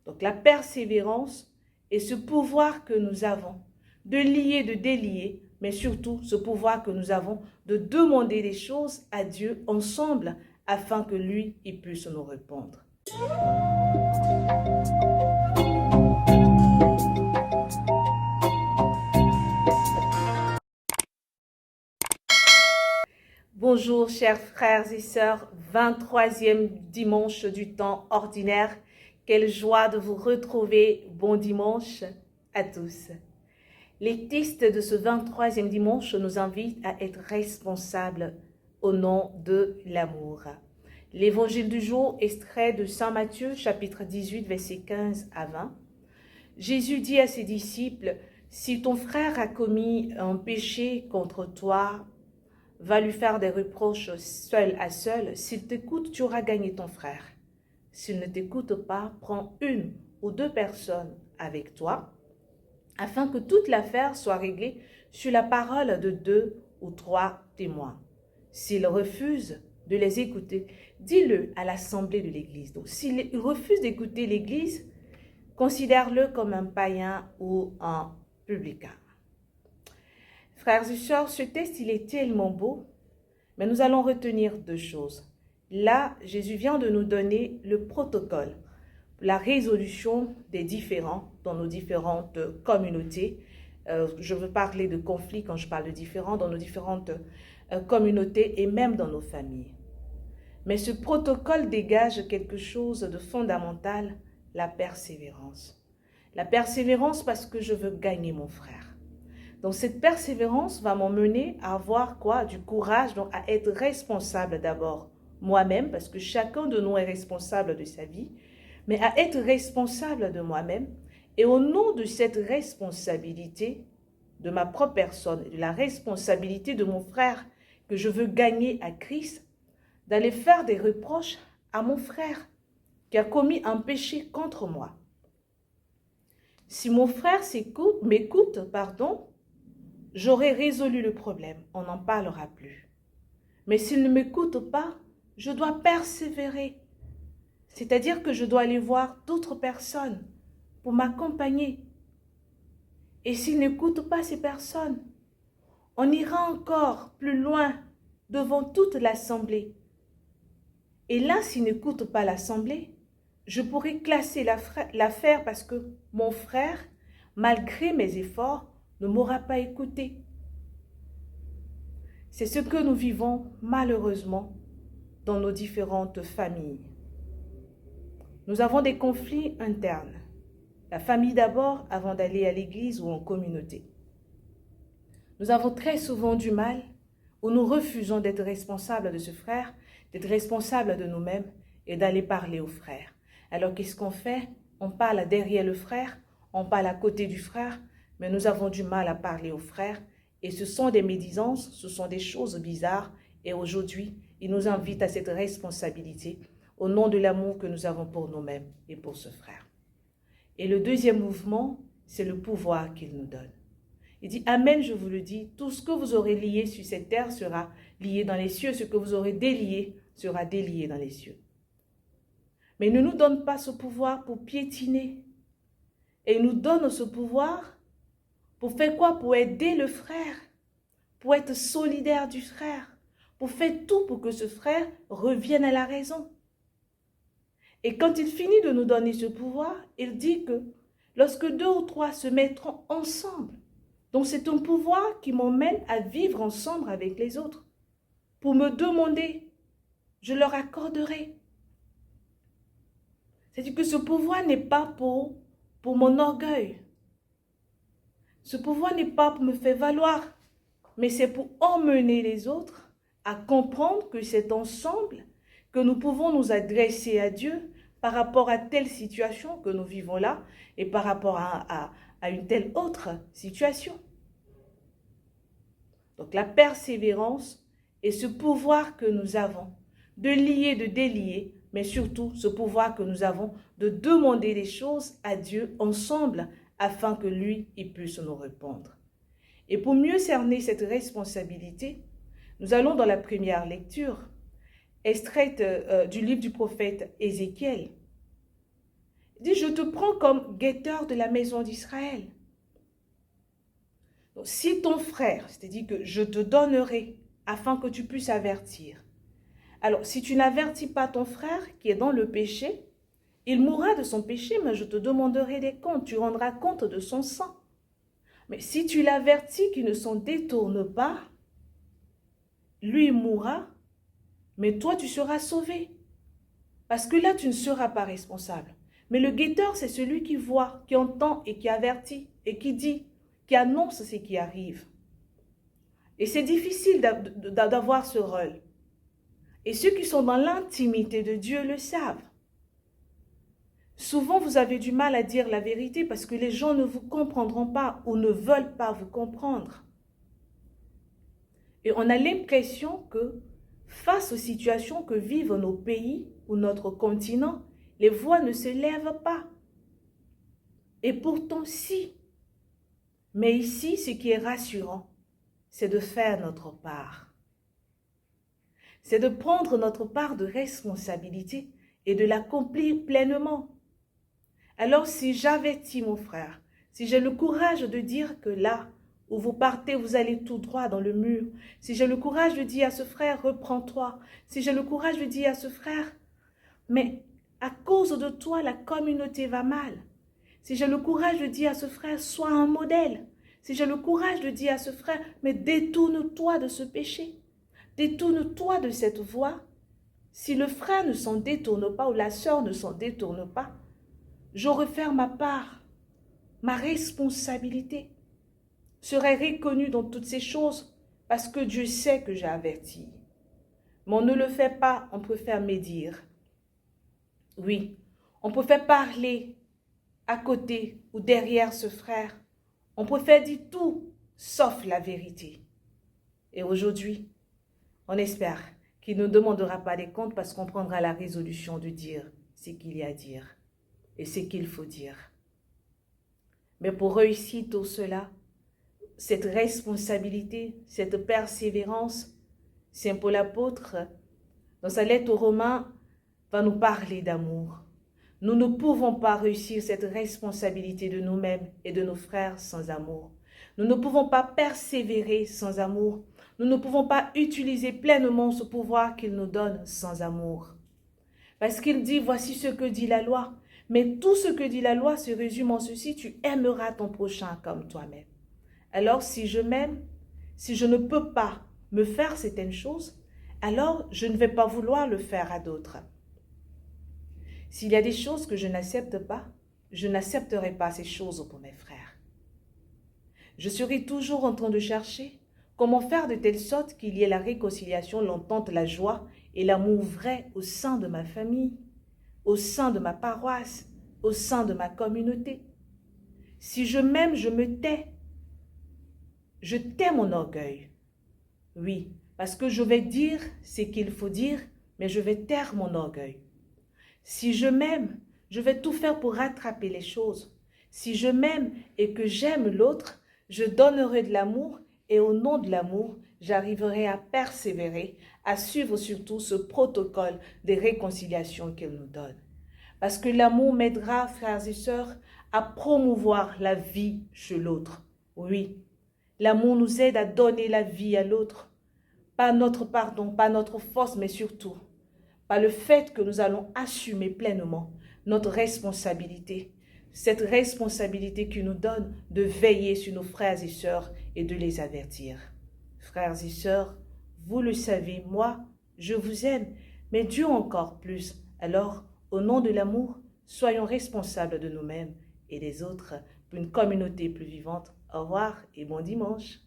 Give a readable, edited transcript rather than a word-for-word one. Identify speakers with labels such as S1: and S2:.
S1: Donc la persévérance et ce pouvoir que nous avons de lier, de délier, mais surtout ce pouvoir que nous avons de demander des choses à Dieu ensemble afin que lui, il puisse nous répondre. Bonjour chers frères et sœurs, 23e dimanche du temps ordinaire. Quelle joie de vous retrouver. Bon dimanche à tous. Les textes de ce 23e dimanche nous invitent à être responsables au nom de l'amour. L'évangile du jour extrait de Saint Matthieu, chapitre 18, versets 15 à 20. Jésus dit à ses disciples, « Si ton frère a commis un péché contre toi, va lui faire des reproches seul à seul. S'il t'écoute, tu auras gagné ton frère. S'il ne t'écoute pas, prends une ou deux personnes avec toi, afin que toute l'affaire soit réglée sur la parole de 2 ou 3 témoins. S'il refuse de les écouter, dis-le à l'assemblée de l'Église. Donc, s'il refuse d'écouter l'Église, considère-le comme un païen ou un publicain. » Frères et sœurs, ce texte, il est tellement beau, mais nous allons retenir 2 choses. Là, Jésus vient de nous donner le protocole, la résolution des différends dans nos différentes communautés. Je veux parler de conflits quand je parle de différends dans nos différentes communautés et même dans nos familles. Mais ce protocole dégage quelque chose de fondamental, la persévérance. La persévérance parce que je veux gagner mon frère. Donc cette persévérance va m'emmener à avoir quoi? Du courage, donc à être responsable d'abord moi-même, parce que chacun de nous est responsable de sa vie, mais à être responsable de moi-même. Et au nom de cette responsabilité de ma propre personne, de la responsabilité de mon frère que je veux gagner à Christ, d'aller faire des reproches à mon frère qui a commis un péché contre moi. Si mon frère m'écoute, j'aurai résolu le problème, on n'en parlera plus. Mais s'il ne m'écoute pas, je dois persévérer. C'est-à-dire que je dois aller voir d'autres personnes pour m'accompagner. Et s'il n'écoute pas ces personnes, on ira encore plus loin devant toute l'assemblée. Et là, s'il n'écoute pas l'assemblée, je pourrais classer l'affaire parce que mon frère, malgré mes efforts, ne m'aura pas écouté. C'est ce que nous vivons malheureusement dans nos différentes familles. Nous avons des conflits internes. La famille d'abord avant d'aller à l'église ou en communauté. Nous avons très souvent du mal où nous refusons d'être responsables de ce frère, d'être responsables de nous-mêmes et d'aller parler au frère. Alors qu'est-ce qu'on fait? On parle derrière le frère, on parle à côté du frère, mais nous avons du mal à parler au frère. Et ce sont des médisances, ce sont des choses bizarres. Et aujourd'hui, il nous invite à cette responsabilité au nom de l'amour que nous avons pour nous-mêmes et pour ce frère. Et le deuxième mouvement, c'est le pouvoir qu'il nous donne. Il dit, Amen, je vous le dis, tout ce que vous aurez lié sur cette terre sera lié dans les cieux, ce que vous aurez délié sera délié dans les cieux. Mais il ne nous donne pas ce pouvoir pour piétiner. Et il nous donne ce pouvoir pour faire quoi? Pour aider le frère, pour être solidaire du frère, pour faire tout pour que ce frère revienne à la raison. Et quand il finit de nous donner ce pouvoir, il dit que lorsque 2 ou 3 se mettront ensemble, donc c'est un pouvoir qui m'emmène à vivre ensemble avec les autres. Pour me demander, je leur accorderai. C'est-à-dire que ce pouvoir n'est pas pour mon orgueil. Ce pouvoir n'est pas pour me faire valoir, mais c'est pour emmener les autres à comprendre que c'est ensemble que nous pouvons nous adresser à Dieu par rapport à telle situation que nous vivons là et par rapport à une telle autre situation. Donc la persévérance et ce pouvoir que nous avons de lier, de délier, mais surtout ce pouvoir que nous avons de demander des choses à Dieu ensemble afin que lui, il puisse nous répondre. Et pour mieux cerner cette responsabilité, nous allons dans la première lecture, extraite du livre du prophète Ézéchiel. dit, je te prends comme guetteur de la maison d'Israël. Si ton frère, c'est-à-dire que je te donnerai afin que tu puisses avertir. Alors, si tu n'avertis pas ton frère qui est dans le péché, il mourra de son péché, mais je te demanderai des comptes, tu rendras compte de son sang. Mais si tu l'avertis qu'il ne s'en détourne pas, lui mourra, mais toi tu seras sauvé. Parce que là, tu ne seras pas responsable. Mais le guetteur, c'est celui qui voit, qui entend et qui avertit et qui dit, qui annonce ce qui arrive. Et c'est difficile d'avoir ce rôle. Et ceux qui sont dans l'intimité de Dieu le savent. Souvent, vous avez du mal à dire la vérité parce que les gens ne vous comprendront pas ou ne veulent pas vous comprendre. Et on a l'impression que face aux situations que vivent nos pays ou notre continent, les voix ne se lèvent pas. Et pourtant, si. Mais ici, ce qui est rassurant, c'est de faire notre part. C'est de prendre notre part de responsabilité et de l'accomplir pleinement. Alors, si j'avertis mon frère, si j'ai le courage de dire que là où vous partez, vous allez tout droit dans le mur, si j'ai le courage de dire à ce frère, reprends-toi, si j'ai le courage de dire à ce frère, mais à cause de toi, la communauté va mal. Si j'ai le courage de dire à ce frère, sois un modèle. Si j'ai le courage de dire à ce frère, mais détourne-toi de ce péché. Détourne-toi de cette voie. Si le frère ne s'en détourne pas ou la sœur ne s'en détourne pas, j'aurai fait ma part. Ma responsabilité serait reconnue dans toutes ces choses parce que Dieu sait que j'ai averti. Mais on ne le fait pas, on préfère médire. Oui, on préfère parler à côté ou derrière ce frère. On préfère dire tout sauf la vérité. Et aujourd'hui, on espère qu'il ne demandera pas des comptes parce qu'on prendra la résolution de dire ce qu'il y a à dire et ce qu'il faut dire. Mais pour réussir tout cela, cette responsabilité, cette persévérance, Saint Paul apôtre, dans sa lettre aux Romains, va nous parler d'amour. Nous ne pouvons pas réussir cette responsabilité de nous-mêmes et de nos frères sans amour. Nous ne pouvons pas persévérer sans amour. Nous ne pouvons pas utiliser pleinement ce pouvoir qu'il nous donne sans amour. Parce qu'il dit, voici ce que dit la loi. Mais tout ce que dit la loi se résume en ceci, tu aimeras ton prochain comme toi-même. Alors si je m'aime, si je ne peux pas me faire certaines choses, alors je ne vais pas vouloir le faire à d'autres. S'il y a des choses que je n'accepte pas, je n'accepterai pas ces choses pour mes frères. Je serai toujours en train de chercher comment faire de telle sorte qu'il y ait la réconciliation, l'entente, la joie et l'amour vrai au sein de ma famille, au sein de ma paroisse, au sein de ma communauté. Si je m'aime, je me tais. Je tais mon orgueil. Oui, parce que je vais dire ce qu'il faut dire, mais je vais taire mon orgueil. Si je m'aime, je vais tout faire pour rattraper les choses. Si je m'aime et que j'aime l'autre, je donnerai de l'amour et au nom de l'amour, j'arriverai à persévérer, à suivre surtout ce protocole de réconciliation qu'il nous donne. Parce que l'amour m'aidera, frères et sœurs, à promouvoir la vie chez l'autre. Oui, l'amour nous aide à donner la vie à l'autre. Pas notre pardon, pas notre force, mais surtout par le fait que nous allons assumer pleinement notre responsabilité. Cette responsabilité qui nous donne de veiller sur nos frères et sœurs et de les avertir. Frères et sœurs, vous le savez, moi, je vous aime, mais Dieu encore plus. Alors, au nom de l'amour, soyons responsables de nous-mêmes et des autres pour une communauté plus vivante. Au revoir et bon dimanche.